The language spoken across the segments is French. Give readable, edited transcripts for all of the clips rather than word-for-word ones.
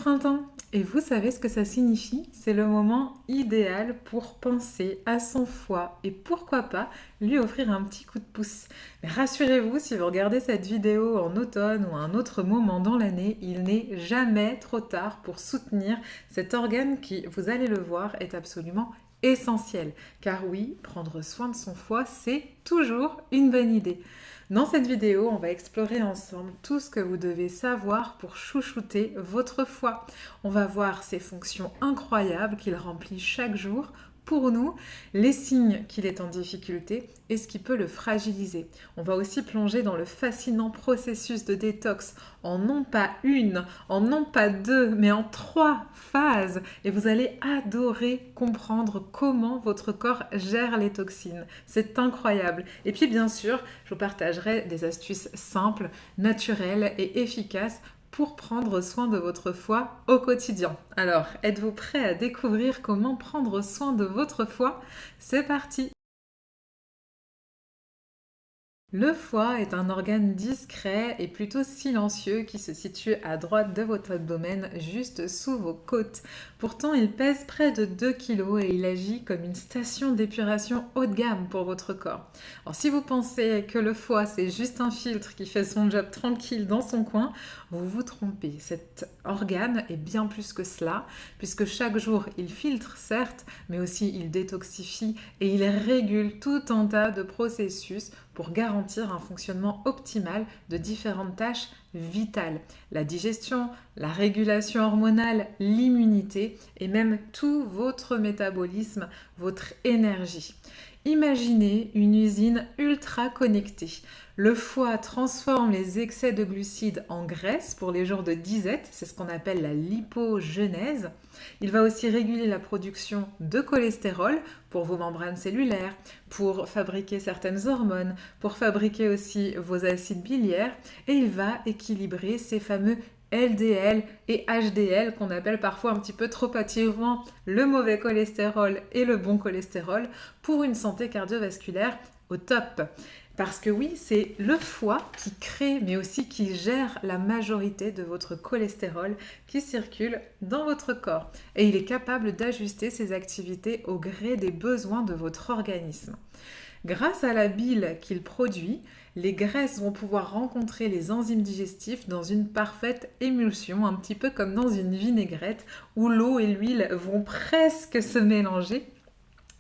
printemps et vous savez ce que ça signifie? C'est le moment idéal pour penser à son foie et pourquoi pas lui offrir un petit coup de pouce. Mais rassurez-vous, si vous regardez cette vidéo en automne ou à un autre moment dans l'année, il n'est jamais trop tard pour soutenir cet organe qui, vous allez le voir, est absolument essentiel. Car oui, prendre soin de son foie, c'est toujours une bonne idée. Dans cette vidéo, on va explorer ensemble tout ce que vous devez savoir pour chouchouter votre foie. On va voir ses fonctions incroyables qu'il remplit chaque jour pour nous, les signes qu'il est en difficulté et ce qui peut le fragiliser. On va aussi plonger dans le fascinant processus de détox en non pas une, en non pas deux, mais en 3 phases. Et vous allez adorer comprendre comment votre corps gère les toxines. C'est incroyable. Et puis bien sûr, je vous partagerai des astuces simples, naturelles et efficaces pour prendre soin de votre foie au quotidien. Alors, êtes-vous prêt à découvrir comment prendre soin de votre foie? C'est parti! Le foie est un organe discret et plutôt silencieux qui se situe à droite de votre abdomen, juste sous vos côtes. Pourtant, il pèse près de 2 kg et il agit comme une station d'épuration haut de gamme pour votre corps. Alors, si vous pensez que le foie, c'est juste un filtre qui fait son job tranquille dans son coin, vous vous trompez. Cet organe est bien plus que cela, puisque chaque jour, il filtre, certes, mais aussi il détoxifie et il régule tout un tas de processus pour garantir un fonctionnement optimal de différentes tâches vitales. La digestion, la régulation hormonale, l'immunité et même tout votre métabolisme, votre énergie. Imaginez une usine ultra connectée. Le foie transforme les excès de glucides en graisse pour les jours de disette, c'est ce qu'on appelle la lipogenèse. Il va aussi réguler la production de cholestérol pour vos membranes cellulaires, pour fabriquer certaines hormones, pour fabriquer aussi vos acides biliaires et il va équilibrer ces fameux LDL et HDL qu'on appelle parfois un petit peu trop hâtivement le mauvais cholestérol et le bon cholestérol pour une santé cardiovasculaire au top. Parce que oui, c'est le foie qui crée, mais aussi qui gère la majorité de votre cholestérol qui circule dans votre corps. Et il est capable d'ajuster ses activités au gré des besoins de votre organisme. Grâce à la bile qu'il produit, les graisses vont pouvoir rencontrer les enzymes digestifs dans une parfaite émulsion, un petit peu comme dans une vinaigrette où l'eau et l'huile vont presque se mélanger.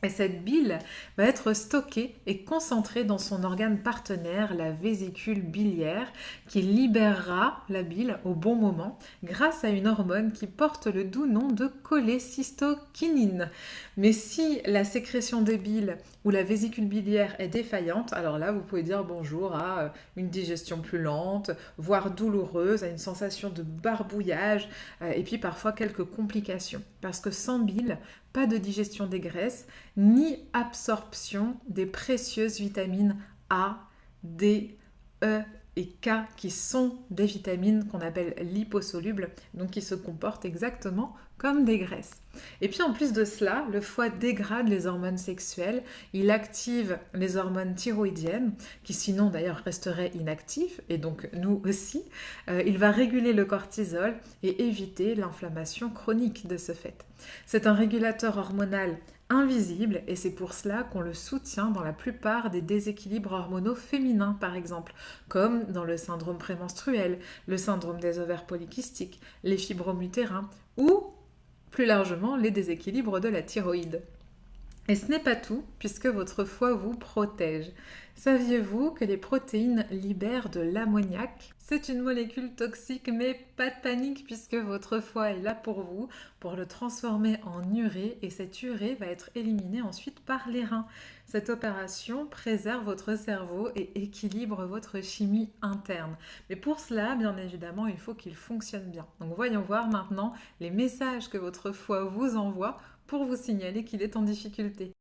Et cette bile va être stockée et concentrée dans son organe partenaire, la vésicule biliaire, qui libérera la bile au bon moment grâce à une hormone qui porte le doux nom de cholécystokinine. Mais si la sécrétion de bile ou la vésicule biliaire est défaillante, alors là, vous pouvez dire bonjour à une digestion plus lente, voire douloureuse, à une sensation de barbouillage et puis parfois quelques complications. Parce que sans bile, pas de digestion des graisses, ni absorption des précieuses vitamines A, D, E et K qui sont des vitamines qu'on appelle liposolubles, donc qui se comportent exactement comme des graisses. Et puis en plus de cela, le foie dégrade les hormones sexuelles, il active les hormones thyroïdiennes, qui sinon d'ailleurs resteraient inactives, et donc nous aussi. Il va réguler le cortisol et éviter l'inflammation chronique de ce fait. C'est un régulateur hormonal invisible et c'est pour cela qu'on le soutient dans la plupart des déséquilibres hormonaux féminins par exemple, comme dans le syndrome prémenstruel, le syndrome des ovaires polykystiques, les fibromes utérins ou plus largement les déséquilibres de la thyroïde. Et ce n'est pas tout, puisque votre foie vous protège. Saviez-vous que les protéines libèrent de l'ammoniac? C'est une molécule toxique, mais pas de panique, puisque votre foie est là pour vous, pour le transformer en urée, et cette urée va être éliminée ensuite par les reins. Cette opération préserve votre cerveau et équilibre votre chimie interne. Mais pour cela, bien évidemment, il faut qu'il fonctionne bien. Donc voyons voir maintenant les messages que votre foie vous envoie pour vous signaler qu'il est en difficulté.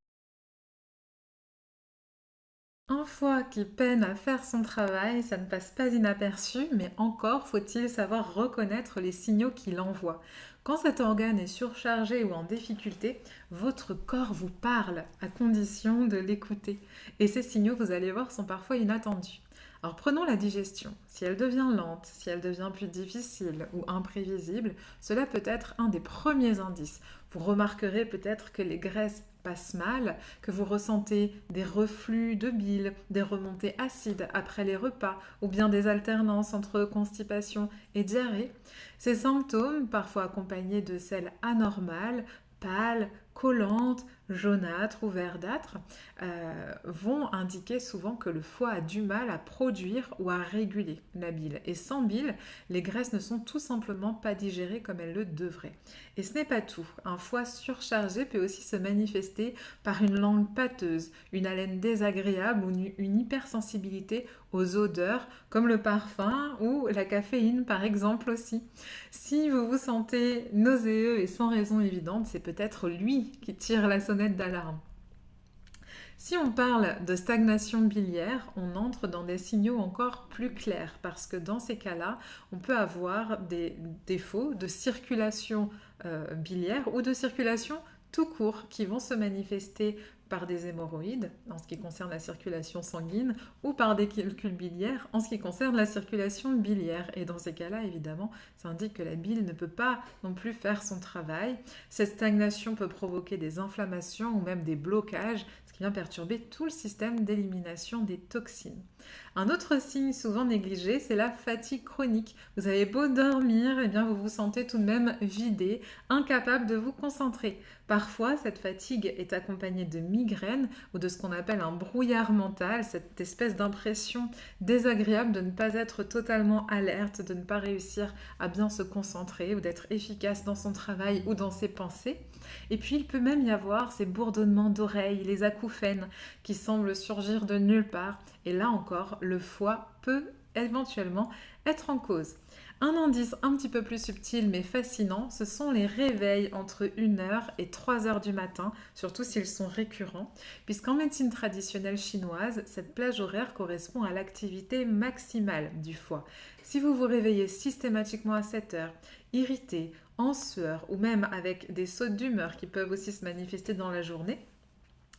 Un foie qui peine à faire son travail, ça ne passe pas inaperçu, mais encore faut-il savoir reconnaître les signaux qu'il envoie. Quand cet organe est surchargé ou en difficulté, votre corps vous parle à condition de l'écouter. Et ces signaux, vous allez voir, sont parfois inattendus. Alors prenons la digestion. Si elle devient lente, si elle devient plus difficile ou imprévisible, cela peut être un des premiers indices. Vous remarquerez peut-être que les graisses passent mal, que vous ressentez des reflux de bile, des remontées acides après les repas ou bien des alternances entre constipation et diarrhée. Ces symptômes, parfois accompagnés de selles anormales, pâles, collantes, jaunâtres ou verdâtres, vont indiquer souvent que le foie a du mal à produire ou à réguler la bile. Et sans bile, les graisses ne sont tout simplement pas digérées comme elles le devraient. Et ce n'est pas tout. Un foie surchargé peut aussi se manifester par une langue pâteuse, une haleine désagréable ou une hypersensibilité aux odeurs, comme le parfum ou la caféine par exemple aussi. Si vous vous sentez nauséeux et sans raison évidente, c'est peut-être lui qui tire la sonnette d'alarme. Si on parle de stagnation biliaire, on entre dans des signaux encore plus clairs parce que dans ces cas-là, on peut avoir des défauts de circulation biliaire ou de circulation tout court qui vont se manifester par des hémorroïdes en ce qui concerne la circulation sanguine ou par des calculs biliaires en ce qui concerne la circulation biliaire. Et dans ces cas-là, évidemment, ça indique que la bile ne peut pas non plus faire son travail. Cette stagnation peut provoquer des inflammations ou même des blocages, ce qui vient perturber tout le système d'élimination des toxines. Un autre signe souvent négligé, c'est la fatigue chronique. Vous avez beau dormir, eh bien vous vous sentez tout de même vidé, incapable de vous concentrer. Parfois, cette fatigue est accompagnée de migraines ou de ce qu'on appelle un brouillard mental, cette espèce d'impression désagréable de ne pas être totalement alerte, de ne pas réussir à bien se concentrer ou d'être efficace dans son travail ou dans ses pensées. Et puis, il peut même y avoir ces bourdonnements d'oreilles, les acouphènes qui semblent surgir de nulle part. Et là encore, le foie peut éventuellement être en cause. Un indice un petit peu plus subtil mais fascinant, ce sont les réveils entre 1h et 3h du matin, surtout s'ils sont récurrents, puisqu'en médecine traditionnelle chinoise, cette plage horaire correspond à l'activité maximale du foie. Si vous vous réveillez systématiquement à 7h, irrité, en sueur ou même avec des sautes d'humeur qui peuvent aussi se manifester dans la journée,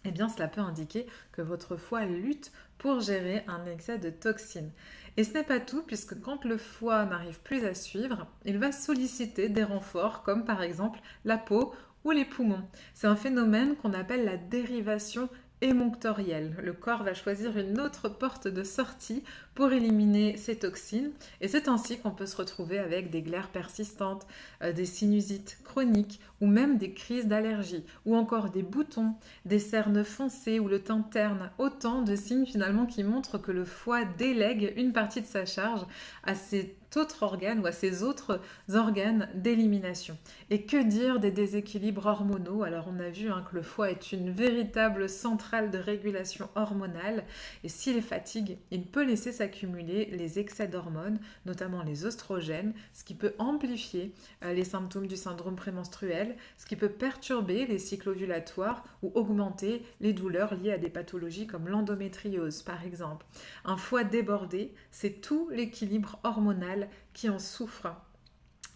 eh bien cela peut indiquer que votre foie lutte pour gérer un excès de toxines. Et ce n'est pas tout, puisque quand le foie n'arrive plus à suivre, il va solliciter des renforts comme par exemple la peau ou les poumons. C'est un phénomène qu'on appelle la dérivation émonctorielle. Le corps va choisir une autre porte de sortie pour éliminer ces toxines et c'est ainsi qu'on peut se retrouver avec des glaires persistantes, des sinusites chroniques ou même des crises d'allergie ou encore des boutons, des cernes foncées ou le teint terne. Autant de signes finalement qui montrent que le foie délègue une partie de sa charge à cet autre organe ou à ces autres organes d'élimination. Et que dire des déséquilibres hormonaux? Alors on a vu que le foie est une véritable centrale de régulation hormonale et s'il fatigue, il peut laisser s'accumuler les excès d'hormones, notamment les oestrogènes, ce qui peut amplifier les symptômes du syndrome prémenstruel, ce qui peut perturber les cycles ovulatoires ou augmenter les douleurs liées à des pathologies comme l'endométriose par exemple. Un foie débordé, c'est tout l'équilibre hormonal qui en souffre.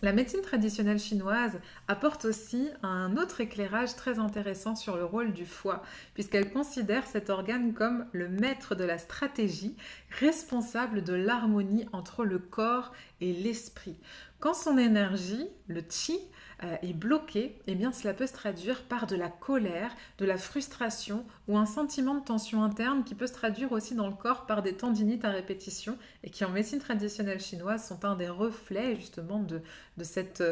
La médecine traditionnelle chinoise apporte aussi un autre éclairage très intéressant sur le rôle du foie, puisqu'elle considère cet organe comme le maître de la stratégie, responsable de l'harmonie entre le corps et l'esprit. Quand son énergie, le qi, est bloquée, eh bien cela peut se traduire par de la colère, de la frustration ou un sentiment de tension interne qui peut se traduire aussi dans le corps par des tendinites à répétition et qui en médecine traditionnelle chinoise sont un des reflets justement de cette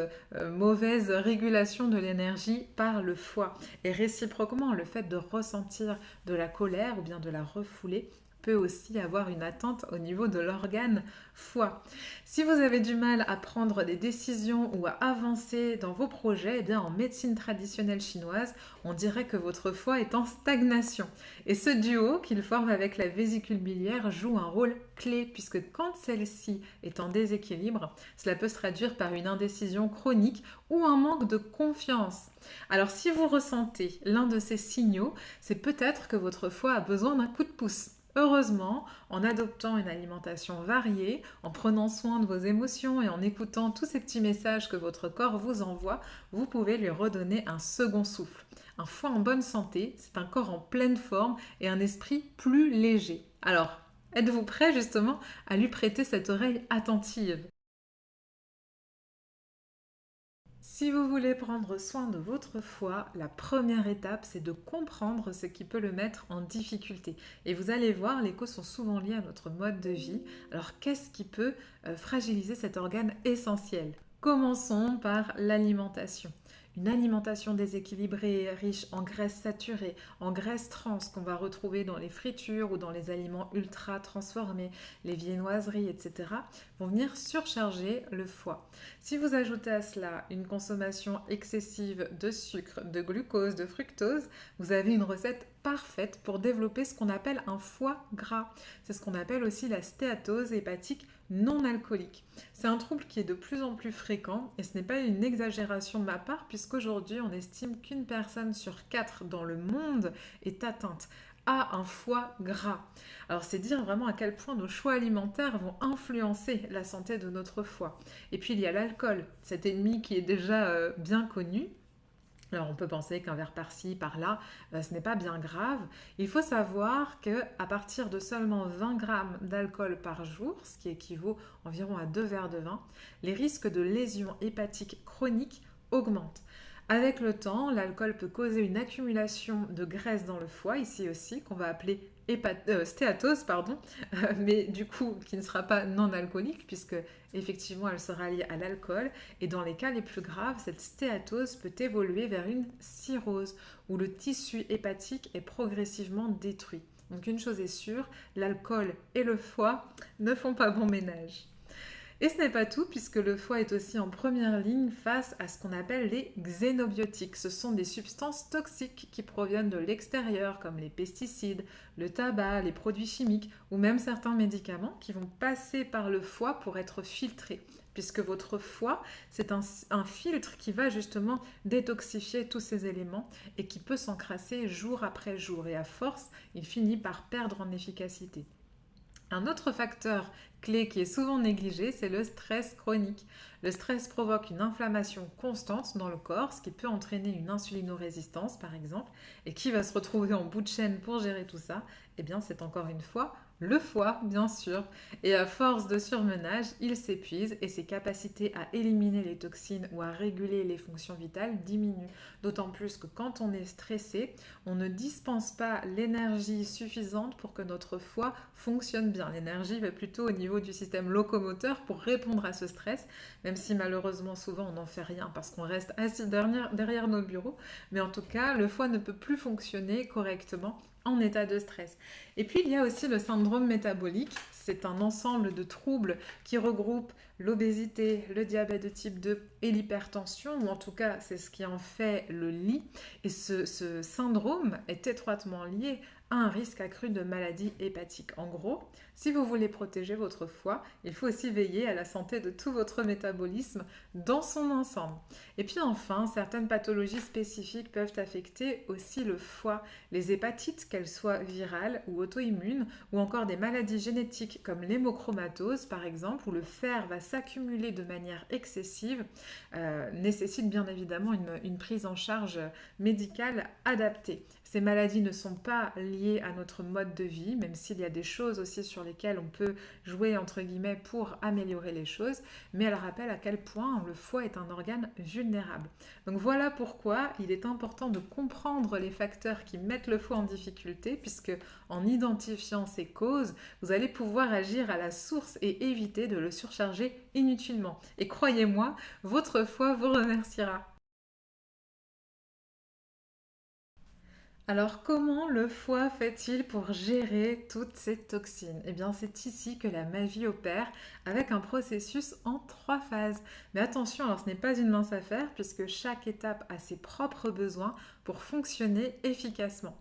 mauvaise régulation de l'énergie par le foie. Et réciproquement, le fait de ressentir de la colère ou bien de la refouler peut aussi avoir une attente au niveau de l'organe foie. Si vous avez du mal à prendre des décisions ou à avancer dans vos projets, eh bien en médecine traditionnelle chinoise, on dirait que votre foie est en stagnation. Et ce duo qu'il forme avec la vésicule biliaire joue un rôle clé puisque quand celle-ci est en déséquilibre, cela peut se traduire par une indécision chronique ou un manque de confiance. Alors si vous ressentez l'un de ces signaux, c'est peut-être que votre foie a besoin d'un coup de pouce. Heureusement, en adoptant une alimentation variée, en prenant soin de vos émotions et en écoutant tous ces petits messages que votre corps vous envoie, vous pouvez lui redonner un second souffle. Un foie en bonne santé, c'est un corps en pleine forme et un esprit plus léger. Alors, Êtes-vous prêt justement à lui prêter cette oreille attentive? Si vous voulez prendre soin de votre foie, la première étape, c'est de comprendre ce qui peut le mettre en difficulté. Et vous allez voir, les causes sont souvent liées à notre mode de vie. Alors, qu'est-ce qui peut fragiliser cet organe essentiel? Commençons par l'alimentation. Une alimentation déséquilibrée, riche en graisses saturées, en graisses trans qu'on va retrouver dans les fritures ou dans les aliments ultra transformés, les viennoiseries, etc., vont venir surcharger le foie. Si vous ajoutez à cela une consommation excessive de sucre, de glucose, de fructose, vous avez une recette parfaite pour développer ce qu'on appelle un foie gras. C'est ce qu'on appelle aussi la stéatose hépatique non alcoolique. C'est un trouble qui est de plus en plus fréquent et ce n'est pas une exagération de ma part puisqu'aujourd'hui on estime qu'une personne sur 4 dans le monde est atteinte à un foie gras. Alors c'est dire vraiment à quel point nos choix alimentaires vont influencer la santé de notre foie. Et puis il y a l'alcool, cet ennemi qui est déjà bien connu. Alors on peut penser qu'un verre par-ci, par-là, ce n'est pas bien grave. Il faut savoir qu'à partir de seulement 20 grammes d'alcool par jour, ce qui équivaut environ à 2 verres de vin, les risques de lésions hépatiques chroniques augmentent. Avec le temps, l'alcool peut causer une accumulation de graisse dans le foie, ici aussi, qu'on va appeler stéatose, pardon, mais du coup qui ne sera pas non alcoolique puisque effectivement elle sera liée à l'alcool et dans les cas les plus graves, cette stéatose peut évoluer vers une cirrhose où le tissu hépatique est progressivement détruit. Donc une chose est sûre, l'alcool et le foie ne font pas bon ménage. Et ce n'est pas tout, puisque le foie est aussi en première ligne face à ce qu'on appelle les xénobiotiques. Ce sont des substances toxiques qui proviennent de l'extérieur, comme les pesticides, le tabac, les produits chimiques, ou même certains médicaments qui vont passer par le foie pour être filtrés. Puisque votre foie, c'est un filtre qui va justement détoxifier tous ces éléments et qui peut s'encrasser jour après jour. Et à force, il finit par perdre en efficacité. Un autre facteur clé qui est souvent négligé, c'est le stress chronique. Le stress provoque une inflammation constante dans le corps, ce qui peut entraîner une insulinorésistance par exemple, et qui va se retrouver en bout de chaîne pour gérer tout ça? Eh bien, c'est encore une fois le foie, bien sûr. Et à force de surmenage, il s'épuise et ses capacités à éliminer les toxines ou à réguler les fonctions vitales diminuent. D'autant plus que quand on est stressé, on ne dispense pas l'énergie suffisante pour que notre foie fonctionne bien. L'énergie va plutôt au niveau du système locomoteur pour répondre à ce stress, même si malheureusement souvent on n'en fait rien parce qu'on reste assis derrière nos bureaux. Mais en tout cas, le foie ne peut plus fonctionner correctement en état de stress. Et puis il y a aussi le syndrome métabolique. C'est un ensemble de troubles qui regroupent l'obésité, le diabète de type 2 et l'hypertension, ou en tout cas c'est ce qui en fait le lit. Et ce syndrome est étroitement lié à un risque accru de maladie hépatique. En gros, si vous voulez protéger votre foie, il faut aussi veiller à la santé de tout votre métabolisme dans son ensemble. Et puis enfin, certaines pathologies spécifiques peuvent affecter aussi le foie. Les hépatites, qu'elles soient virales ou auto-immunes, ou encore des maladies génétiques comme l'hémochromatose par exemple, où le fer va s'accumuler de manière excessive, nécessitent bien évidemment une prise en charge médicale adaptée. Ces maladies ne sont pas liées à notre mode de vie, même s'il y a des choses aussi sur lesquelles on peut jouer entre guillemets pour améliorer les choses, mais elles rappellent à quel point le foie est un organe vulnérable. Donc voilà pourquoi il est important de comprendre les facteurs qui mettent le foie en difficulté, puisque en identifiant ces causes, vous allez pouvoir agir à la source et éviter de le surcharger inutilement. Et croyez-moi, votre foie vous remerciera. Alors comment le foie fait-il pour gérer toutes ces toxines? Eh bien c'est ici que la magie opère avec un processus en 3 phases. Mais attention, alors ce n'est pas une mince affaire puisque chaque étape a ses propres besoins pour fonctionner efficacement.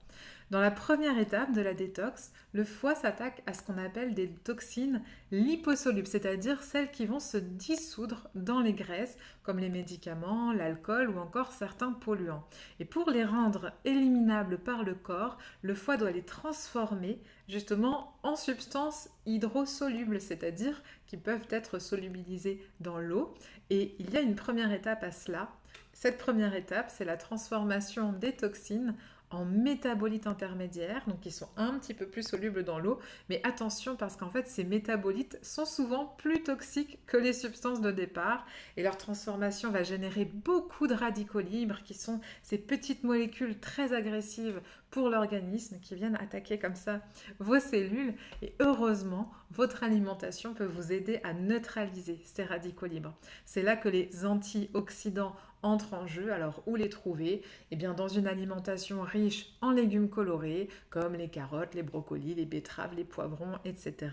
Dans la première étape de la détox, le foie s'attaque à ce qu'on appelle des toxines liposolubles, c'est-à-dire celles qui vont se dissoudre dans les graisses, comme les médicaments, l'alcool ou encore certains polluants. Et pour les rendre éliminables par le corps, le foie doit les transformer justement en substances hydrosolubles, c'est-à-dire qui peuvent être solubilisées dans l'eau. Et il y a une première étape à cela. Cette première étape, c'est la transformation des toxines en métabolites intermédiaires, donc qui sont un petit peu plus solubles dans l'eau. Mais attention parce qu'en fait, ces métabolites sont souvent plus toxiques que les substances de départ et leur transformation va générer beaucoup de radicaux libres qui sont ces petites molécules très agressives pour l'organisme qui viennent attaquer comme ça vos cellules. Et heureusement, votre alimentation peut vous aider à neutraliser ces radicaux libres. C'est là que les antioxydants entrent en jeu. Alors, où les trouver? Eh bien, dans une alimentation riche en légumes colorés, comme les carottes, les brocolis, les betteraves, les poivrons, etc.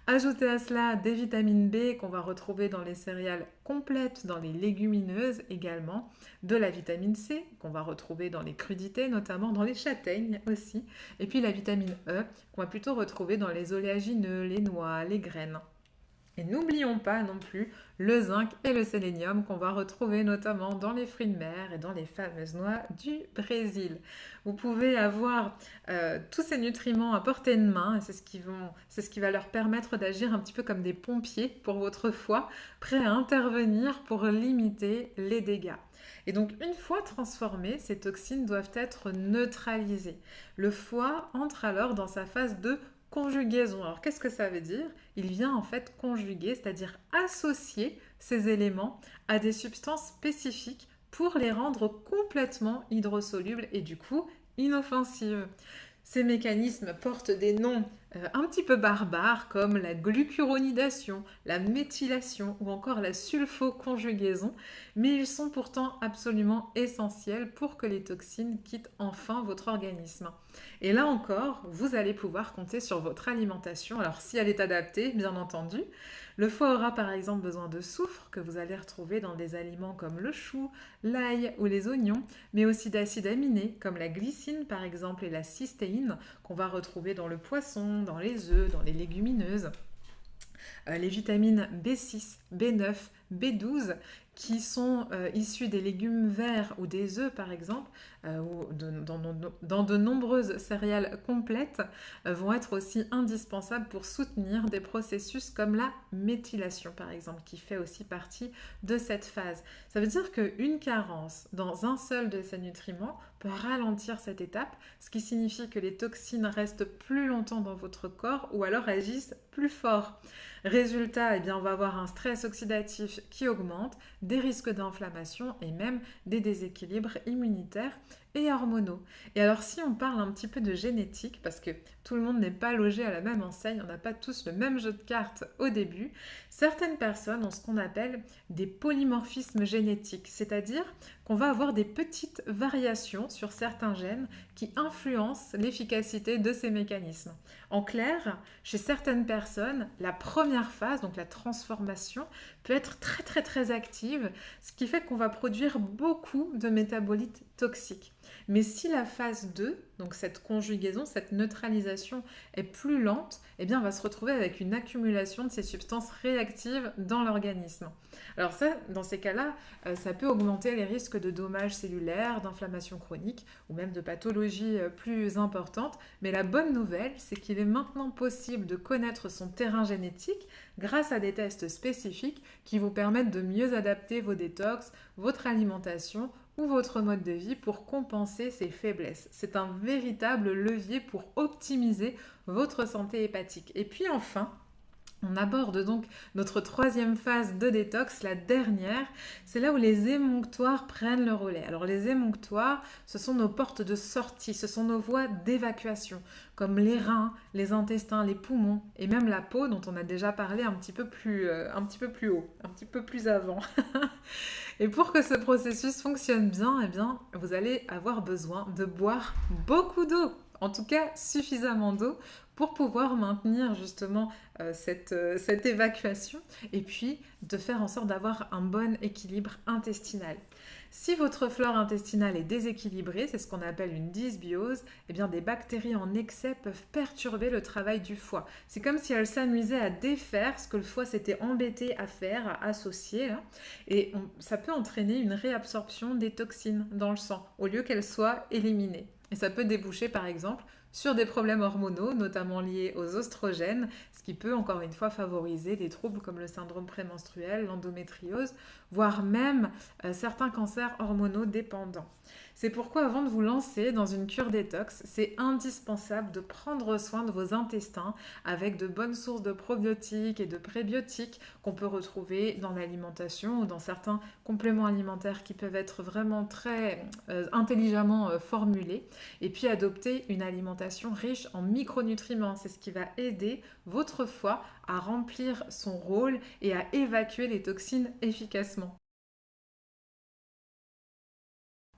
Ajoutez à cela des vitamines B qu'on va retrouver dans les céréales complètes, dans les légumineuses également, de la vitamine C qu'on va retrouver dans les crudités, notamment dans les châtaignes aussi, et puis la vitamine E qu'on va plutôt retrouver dans les oléagineux, les noix, les graines. Et n'oublions pas non plus le zinc et le sélénium qu'on va retrouver notamment dans les fruits de mer et dans les fameuses noix du Brésil. Vous pouvez avoir tous ces nutriments à portée de main et c'est ce qui va leur permettre d'agir un petit peu comme des pompiers pour votre foie, prêts à intervenir pour limiter les dégâts. Et donc une fois transformées, ces toxines doivent être neutralisées. Le foie entre alors dans sa phase de conjugaison. Alors qu'est-ce que ça veut dire? Il vient en fait conjuguer, c'est-à-dire associer ces éléments à des substances spécifiques pour les rendre complètement hydrosolubles et du coup inoffensives. Ces mécanismes portent des noms un petit peu barbares comme la glucuronidation, la méthylation ou encore la sulfoconjugaison, mais ils sont pourtant absolument essentiels pour que les toxines quittent enfin votre organisme. Et là encore, vous allez pouvoir compter sur votre alimentation, alors si elle est adaptée, bien entendu. Le foie aura par exemple besoin de soufre que vous allez retrouver dans des aliments comme le chou, l'ail ou les oignons, mais aussi d'acides aminés comme la glycine par exemple et la cystéine qu'on va retrouver dans le poisson, dans les œufs, dans les légumineuses. Les vitamines B6, B9, B12 qui sont issues des légumes verts ou des œufs par exemple, ou dans de nombreuses céréales complètes, vont être aussi indispensables pour soutenir des processus comme la méthylation par exemple, qui fait aussi partie de cette phase. Ça veut dire qu'une carence dans un seul de ces nutriments peut ralentir cette étape, ce qui signifie que les toxines restent plus longtemps dans votre corps ou alors agissent plus fort. Résultat, eh bien, on va avoir un stress oxydatif qui augmente, des risques d'inflammation et même des déséquilibres immunitaires et hormonaux. Et alors si on parle un petit peu de génétique, parce que tout le monde n'est pas logé à la même enseigne, on n'a pas tous le même jeu de cartes au début, certaines personnes ont ce qu'on appelle des polymorphismes génétiques, c'est-à-dire qu'on va avoir des petites variations sur certains gènes qui influencent l'efficacité de ces mécanismes. En clair, chez certaines personnes, la première phase, donc la transformation, peut être très très très active, ce qui fait qu'on va produire beaucoup de métabolites toxiques. Mais si la phase 2, donc cette conjugaison, cette neutralisation est plus lente, eh bien on va se retrouver avec une accumulation de ces substances réactives dans l'organisme. Alors ça, dans ces cas-là, ça peut augmenter les risques de dommages cellulaires, d'inflammation chronique ou même de pathologies plus importantes. Mais la bonne nouvelle, c'est qu'il est maintenant possible de connaître son terrain génétique grâce à des tests spécifiques qui vous permettent de mieux adapter vos détox, votre alimentation ou votre mode de vie pour compenser ces faiblesses. C'est un véritable levier pour optimiser votre santé hépatique. Et puis enfin, on aborde donc notre troisième phase de détox, la dernière. C'est là où les émonctoires prennent le relais. Alors les émonctoires, ce sont nos portes de sortie, ce sont nos voies d'évacuation, comme les reins, les intestins, les poumons et même la peau dont on a déjà parlé un petit peu plus haut, un petit peu plus avant. Et pour que ce processus fonctionne bien, eh bien, vous allez avoir besoin de boire beaucoup d'eau. En tout cas, suffisamment d'eau pour pouvoir maintenir justement cette évacuation et puis de faire en sorte d'avoir un bon équilibre intestinal. Si votre flore intestinale est déséquilibrée, c'est ce qu'on appelle une dysbiose, eh bien des bactéries en excès peuvent perturber le travail du foie. C'est comme si elles s'amusaient à défaire ce que le foie s'était embêté à faire, à associer, là, et ça peut entraîner une réabsorption des toxines dans le sang au lieu qu'elles soient éliminées. Et ça peut déboucher par exemple sur des problèmes hormonaux, notamment liés aux oestrogènes, ce qui peut encore une fois favoriser des troubles comme le syndrome prémenstruel, l'endométriose, voire même certains cancers hormonaux dépendants. C'est pourquoi avant de vous lancer dans une cure détox, c'est indispensable de prendre soin de vos intestins avec de bonnes sources de probiotiques et de prébiotiques qu'on peut retrouver dans l'alimentation ou dans certains compléments alimentaires qui peuvent être vraiment très intelligemment formulés. Et puis adopter une alimentation riche en micronutriments, c'est ce qui va aider votre foie à remplir son rôle et à évacuer les toxines efficacement.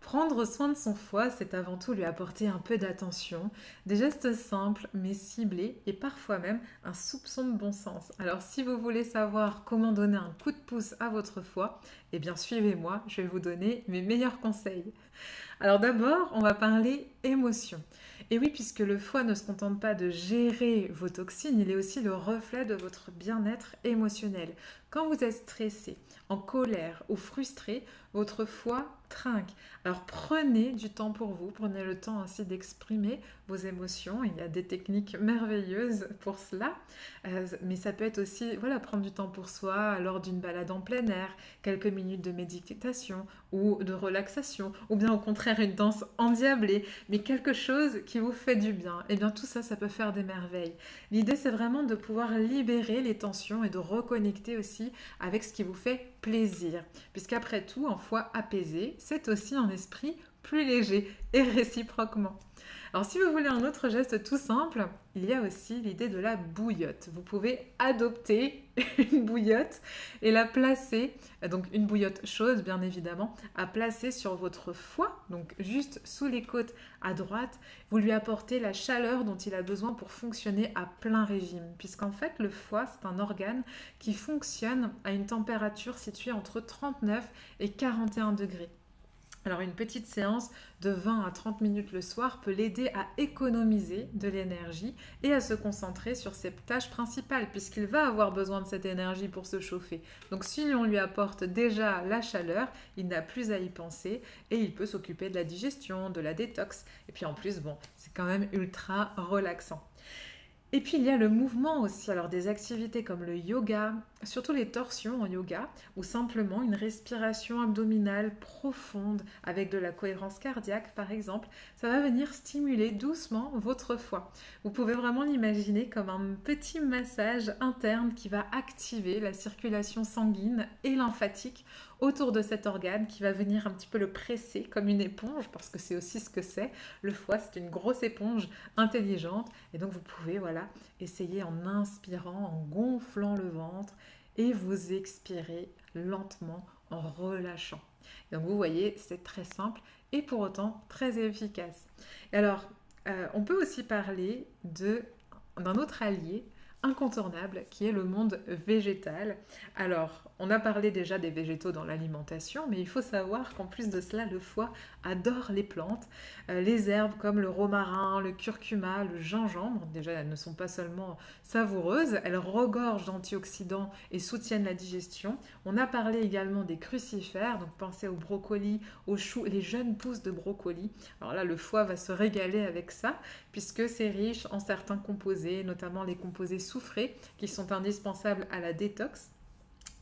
Prendre soin de son foie, c'est avant tout lui apporter un peu d'attention, des gestes simples mais ciblés et parfois même un soupçon de bon sens. Alors si vous voulez savoir comment donner un coup de pouce à votre foie, eh bien suivez-moi, je vais vous donner mes meilleurs conseils. Alors d'abord, on va parler émotion. Et oui, puisque le foie ne se contente pas de gérer vos toxines, il est aussi le reflet de votre bien-être émotionnel. Quand vous êtes stressé, en colère ou frustré, votre foie trinque. Alors prenez du temps pour vous, prenez le temps ainsi d'exprimer vos émotions. Il y a des techniques merveilleuses pour cela, mais ça peut être aussi voilà, prendre du temps pour soi lors d'une balade en plein air, quelques minutes de méditation ou de relaxation, ou bien au contraire une danse endiablée, mais quelque chose qui vous fait du bien. Et bien tout ça, ça peut faire des merveilles. L'idée, c'est vraiment de pouvoir libérer les tensions et de reconnecter aussi avec ce qui vous fait plaisir. Puisqu'après tout, un foie apaisé, c'est aussi un esprit plus léger et réciproquement. Alors si vous voulez un autre geste tout simple, il y a aussi l'idée de la bouillotte. Vous pouvez adopter une bouillotte et la placer, donc une bouillotte chaude bien évidemment, à placer sur votre foie, donc juste sous les côtes à droite. Vous lui apportez la chaleur dont il a besoin pour fonctionner à plein régime, puisqu'en fait le foie c'est un organe qui fonctionne à une température située entre 39 et 41 degrés. Alors une petite séance de 20 à 30 minutes le soir peut l'aider à économiser de l'énergie et à se concentrer sur ses tâches principales puisqu'il va avoir besoin de cette énergie pour se chauffer. Donc si on lui apporte déjà la chaleur, il n'a plus à y penser et il peut s'occuper de la digestion, de la détox. Et puis en plus, bon, c'est quand même ultra relaxant. Et puis il y a le mouvement aussi, alors des activités comme le yoga, surtout les torsions en yoga, ou simplement une respiration abdominale profonde avec de la cohérence cardiaque par exemple, ça va venir stimuler doucement votre foie. Vous pouvez vraiment l'imaginer comme un petit massage interne qui va activer la circulation sanguine et lymphatique autour de cet organe qui va venir un petit peu le presser comme une éponge, parce que c'est aussi ce que c'est. Le foie, c'est une grosse éponge intelligente. Et donc, vous pouvez voilà, essayer en inspirant, en gonflant le ventre, et vous expirez lentement en relâchant. Et donc, vous voyez, c'est très simple et pour autant très efficace. Et alors, on peut aussi parler d'un autre allié incontournable qui est le monde végétal. Alors, on a parlé déjà des végétaux dans l'alimentation, mais il faut savoir qu'en plus de cela, le foie adore les plantes. Les herbes comme le romarin, le curcuma, le gingembre, déjà elles ne sont pas seulement savoureuses, elles regorgent d'antioxydants et soutiennent la digestion. On a parlé également des crucifères, donc pensez aux brocolis, aux choux, les jeunes pousses de brocolis. Alors là, le foie va se régaler avec ça, puisque c'est riche en certains composés, notamment les composés soufrés, qui sont indispensables à la détox.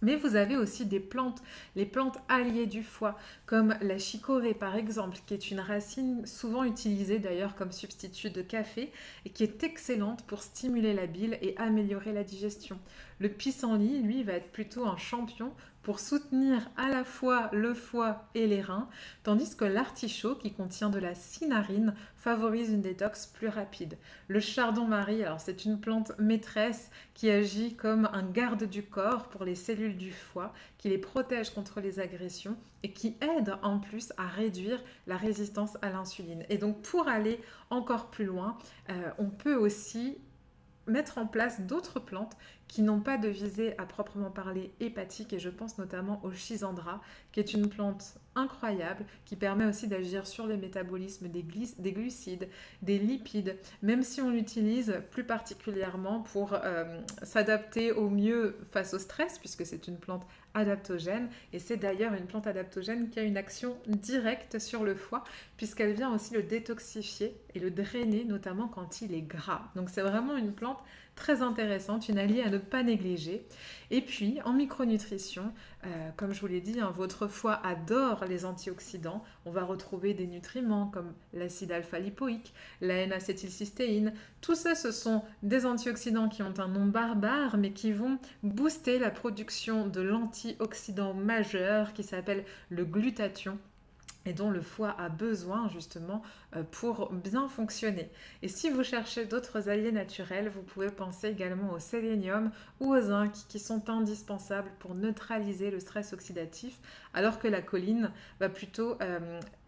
Mais vous avez aussi des plantes, les plantes alliées du foie, comme la chicorée par exemple, qui est une racine souvent utilisée d'ailleurs comme substitut de café et qui est excellente pour stimuler la bile et améliorer la digestion. Le pissenlit, lui, va être plutôt un champion pour soutenir à la fois le foie et les reins, tandis que l'artichaut, qui contient de la cinarine, favorise une détox plus rapide. Le chardon-marie, alors c'est une plante maîtresse qui agit comme un garde du corps pour les cellules du foie, qui les protège contre les agressions et qui aide en plus à réduire la résistance à l'insuline. Et donc pour aller encore plus loin, on peut aussi mettre en place d'autres plantes qui n'ont pas de visée à proprement parler hépatique, et je pense notamment au Schisandra, qui est une plante incroyable, qui permet aussi d'agir sur les métabolismes des glucides, des lipides, même si on l'utilise plus particulièrement pour s'adapter au mieux face au stress, puisque c'est une plante adaptogène, et c'est d'ailleurs une plante adaptogène qui a une action directe sur le foie, puisqu'elle vient aussi le détoxifier et le drainer, notamment quand il est gras. Donc c'est vraiment une plante très intéressante, une alliée à ne pas négliger. Et puis en micronutrition, comme je vous l'ai dit, hein, votre foie adore les antioxydants. On va retrouver des nutriments comme l'acide alpha-lipoïque, la N-acétylcystéine. Tout ça, ce sont des antioxydants qui ont un nom barbare, mais qui vont booster la production de l'antioxydant majeur qui s'appelle le glutathion, et dont le foie a besoin justement pour bien fonctionner. Et si vous cherchez d'autres alliés naturels, vous pouvez penser également au sélénium ou au zinc, qui sont indispensables pour neutraliser le stress oxydatif, alors que la choline va plutôt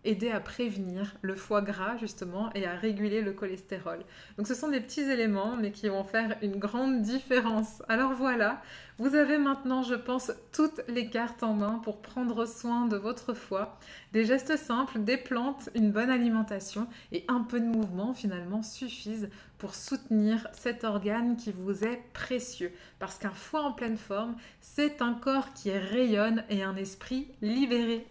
aider à prévenir le foie gras justement et à réguler le cholestérol. Donc ce sont des petits éléments mais qui vont faire une grande différence. Alors voilà, vous avez maintenant, je pense, toutes les cartes en main pour prendre soin de votre foie. Des gestes simples, des plantes, une bonne alimentation et un peu de mouvement finalement suffisent pour soutenir cet organe qui vous est précieux. Parce qu'un foie en pleine forme, c'est un corps qui rayonne et un esprit libéré.